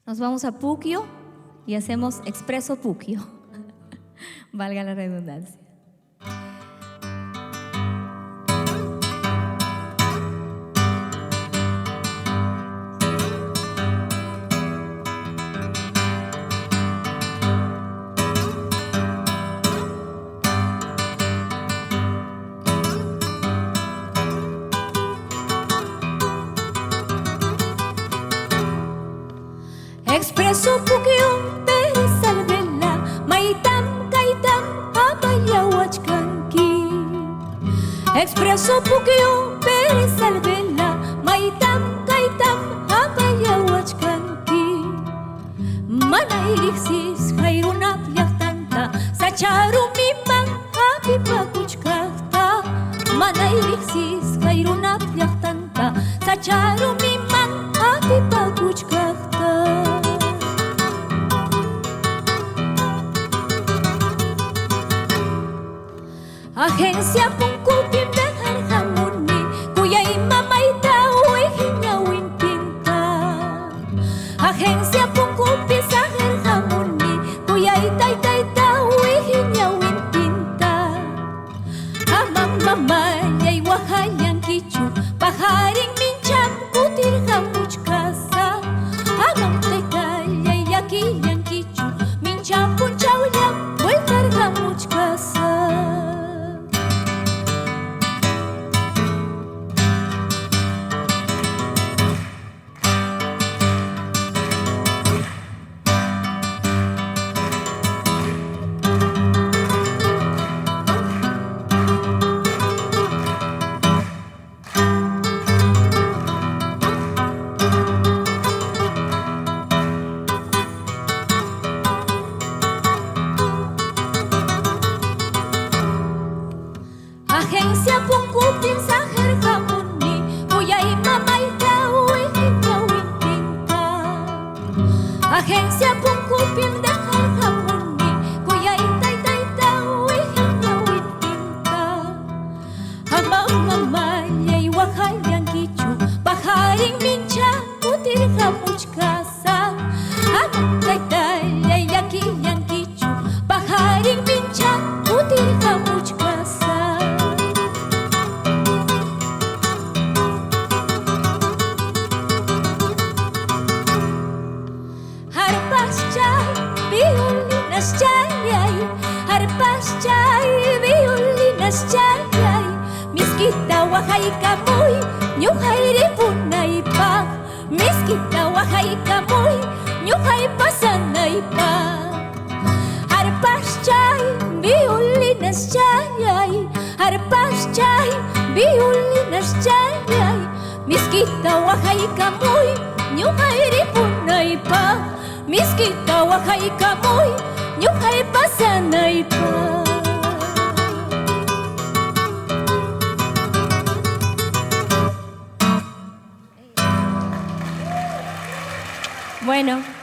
Nos vamos a Puquio y hacemos Expreso Puquio. Valga la redundancia. Expreso Puquio, Peresalvela, Maitam, Kaitam, Apayawachkanki. Expreso Puquio, Peresalvela, Maitam, Kaitam, Apayawachkanki. Manairixis, Jairunap Yachtanta, Sacharu Miman, Apipakuchkata. Manairixis, Jairunap Yachtanta, Sacharu Miman, Apipakuchkata. Agencia Puncupim de Harhamuni, cuya imamaita uihiñawin pinta. Agencia Puncupim de Harhamuni, cuya itaitaita uihiñawin pinta. Amamamaya y Oaxayan Kichu, pajarin mincham kutirhamuchkasa. Amamtaitaya y Yaquiyan Kichu, mincham punchauliam, vueltarhamuchkasa. Agencia Puncupim Saher Hamuni, cuya imamaita uihiñawin pinta. Agencia Puncupim de Harhamuni, cuya itaitaita uihiñawin pinta. Amamamaya y Oaxayan Kichu, pajarin mincha kutirhamuchkasa. Amamtaitaya y Yaquiyan Kichu, pajarin mincha kutirhamuchkasa. Violinas chayay, harpas chay, violinas chayay. Miskita Oaxaca muy, ñuqayri punaypaq. Miskita Oaxaca muy, ñuqay pasanaypaq. Harpas chay, violinas chayay, harpas chay, violinas chayay. Miskita Oaxaca muy, ñuqayri punaypaq. Miskita Oaxaca muy, ñuqay pasanaypaq. Bueno.